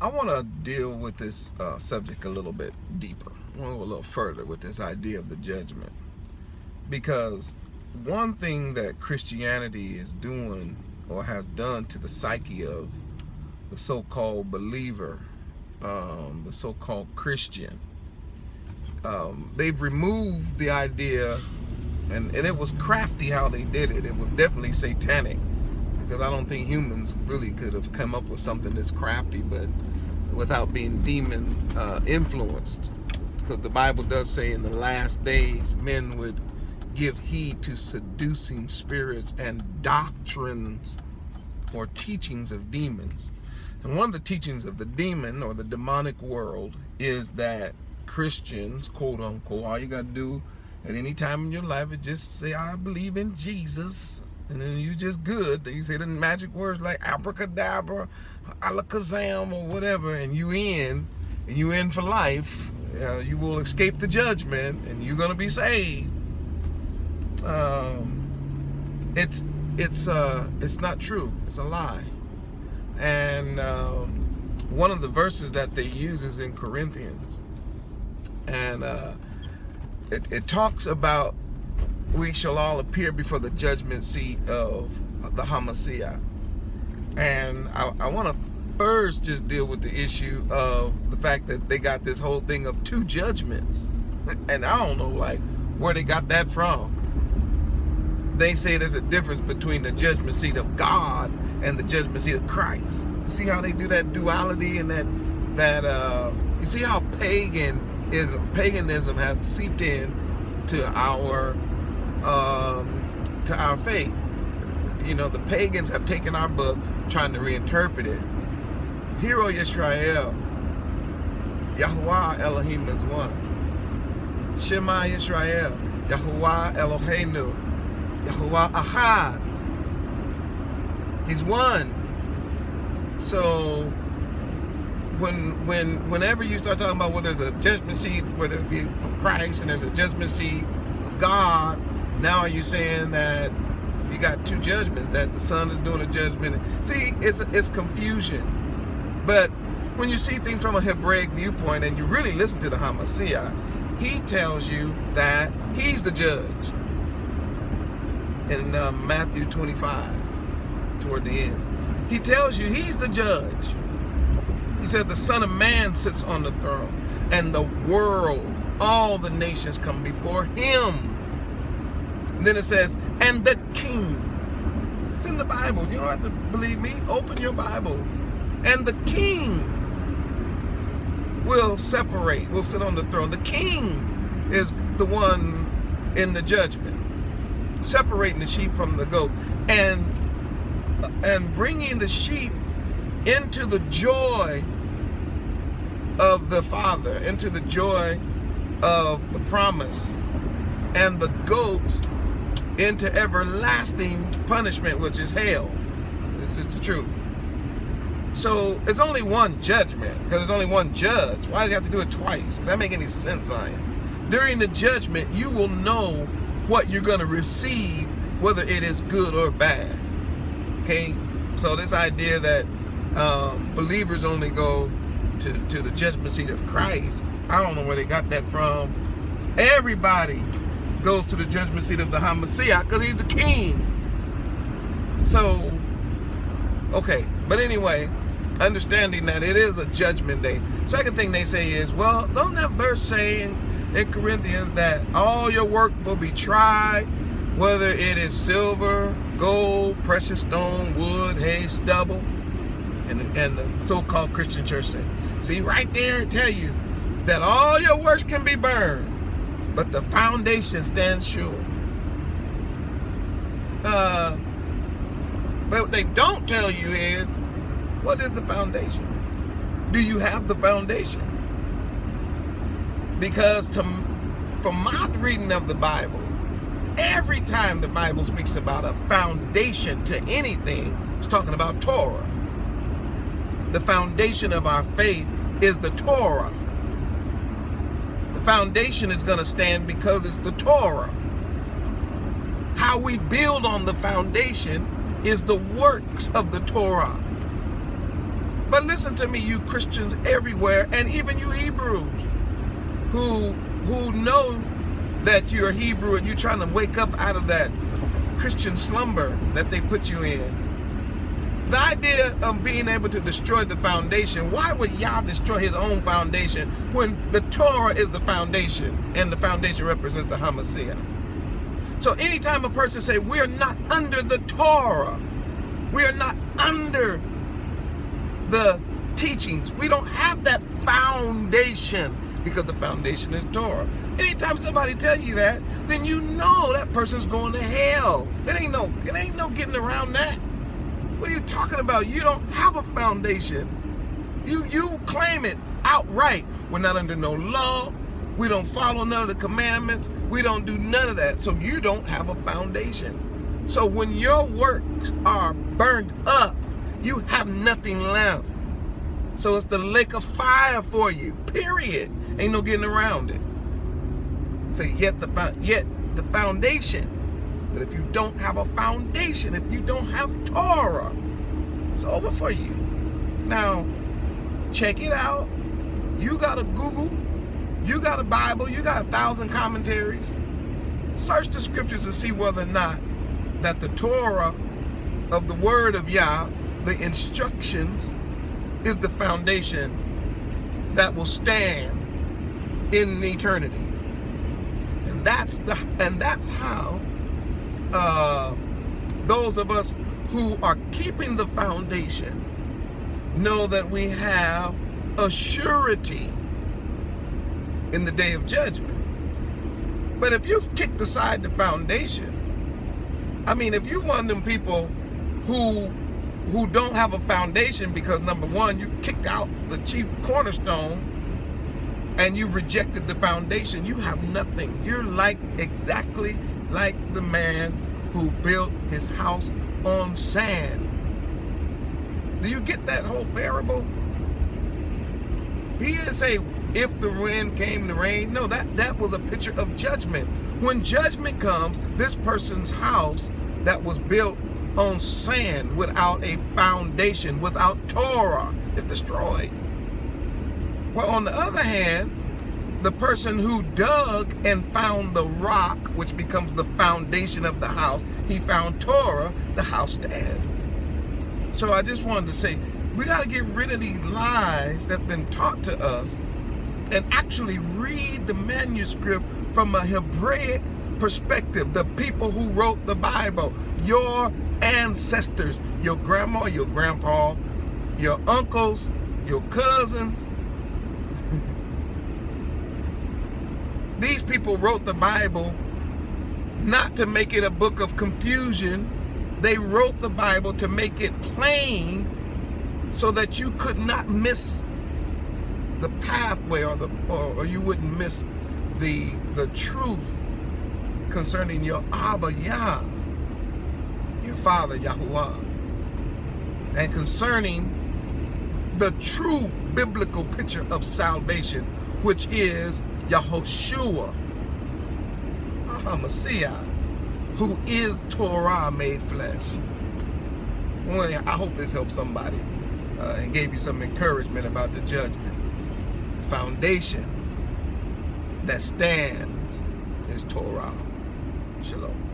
I want to deal with this subject a little bit deeper. I want to go a little further with this idea of the judgment. Because one thing that Christianity is doing or has done to the psyche of the so-called believer, the so-called Christian, they've removed the idea, and it was crafty how they did it. It was definitely satanic, because I don't think humans really could have come up with something this crafty, but without being demon influenced. Because the Bible does say in the last days men would give heed to seducing spirits and doctrines or teachings of demons. And one of the teachings of the demon or the demonic world is that Christians, quote unquote, all you got to do at any time in your life is just say, I believe in Jesus. And then you just good. Then you say the magic words like abracadabra, alakazam, or whatever, and you in for life. You will escape the judgment, and you're gonna be saved. It's not true. It's a lie. And one of the verses that they use is in Corinthians, and it talks about we shall all appear before the judgment seat of the Hamashiach. And I want to first just deal with the issue of the fact that they got this whole thing of two judgments. And I don't know like where they got that from. They say there's a difference between the judgment seat of God and the judgment seat of Christ. You see how they do that duality, and that you see how paganism has seeped in to our faith. You know, the pagans have taken our book, trying to reinterpret it. Hear, O Yisrael, Yahuwah Elohim is one. Shema Yisrael, Yahuwah Eloheinu, Yahuwah Ahad. He's one. So whenever you start talking about whether there's a judgment seat, whether it be from Christ, and there's a judgment seat of God, now are you saying that you got two judgments, that the Son is doing a judgment? See, it's confusion. But when you see things from a Hebraic viewpoint and you really listen to the Hamashiach, he tells you that he's the judge. In Matthew 25, toward the end, he tells you he's the judge. He said the Son of Man sits on the throne, and the world, all the nations come before him. And then it says, and the king. It's in the Bible. You don't have to believe me. Open your Bible. And the king will separate, will sit on the throne. The king is the one in the judgment, separating the sheep from the goats, and bringing the sheep into the joy of the Father, into the joy of the promise, and the goats into everlasting punishment, which is hell. It's just the truth. So it's only one judgment, because there's only one judge. Why do you have to do it twice? Does that make any sense, Zion? During the judgment, you will know what you're going to receive, whether it is good or bad. Okay? So this idea that believers only go to the judgment seat of Christ, I don't know where they got that from. Everybody goes to the judgment seat of the Hamashiach because he's the king. So, okay. But anyway, understanding that it is a judgment day. Second thing they say is, well, don't that verse say in Corinthians that all your work will be tried, whether it is silver, gold, precious stone, wood, hay, stubble? And the so-called Christian church say, see, right there it tell you that all your works can be burned, but the foundation stands sure. But what they don't tell you is, what is the foundation? Do you have the foundation? Because from my reading of the Bible, every time the Bible speaks about a foundation to anything, it's talking about Torah. The foundation of our faith is the Torah. The foundation is going to stand because it's the Torah. How we build on the foundation is the works of the Torah. But listen to me, you Christians everywhere, and even you Hebrews who know that you're Hebrew and you're trying to wake up out of that Christian slumber that they put you in. The idea of being able to destroy the foundation, why would Yah destroy his own foundation when the Torah is the foundation and the foundation represents the HaMashiach? So anytime a person say we're not under the Torah, we are not under the teachings, we don't have that foundation because the foundation is Torah. Anytime somebody tell you that, then you know that person's going to hell. It ain't no getting around that. What are you talking about? You don't have a foundation. You claim it outright. We're not under no law. We don't follow none of the commandments. We don't do none of that. So you don't have a foundation. So when your works are burned up, you have nothing left. So it's the lake of fire for you, period. Ain't no getting around it. So yet the foundation. But if you don't have a foundation, if you don't have Torah, it's over for you. Now, check it out. You got a Google, you got a Bible, you got 1,000 commentaries. Search the scriptures and see whether or not that the Torah of the word of Yah, the instructions, is the foundation that will stand in eternity. And that's how those of us who are keeping the foundation know that we have a surety in the day of judgment. But if you've kicked aside the foundation, I mean, if you're one of them people who don't have a foundation because, number one, you kicked out the chief cornerstone and you've rejected the foundation, you have nothing. You're exactly like the man who built his house on sand. Do you get that whole parable? He didn't say if the wind came to rain. No, that was a picture of judgment. When judgment comes, this person's house that was built on sand without a foundation, without Torah, is destroyed. Well, on the other hand, the person who dug and found the rock, which becomes the foundation of the house, he found Torah, the house stands. So I just wanted to say, we got to get rid of these lies that's been taught to us and actually read the manuscript from a Hebraic perspective. The people who wrote the Bible, your ancestors, your grandma, your grandpa, your uncles, your cousins. These people wrote the Bible not to make it a book of confusion. They wrote the Bible to make it plain so that you could not miss the pathway or you wouldn't miss the truth concerning your Abba Yah, your Father Yahuwah, and concerning the true biblical picture of salvation, which is Yahoshua, HaMashiach, who is Torah made flesh. Well, I hope this helped somebody and gave you some encouragement about the judgment. The foundation that stands is Torah. Shalom.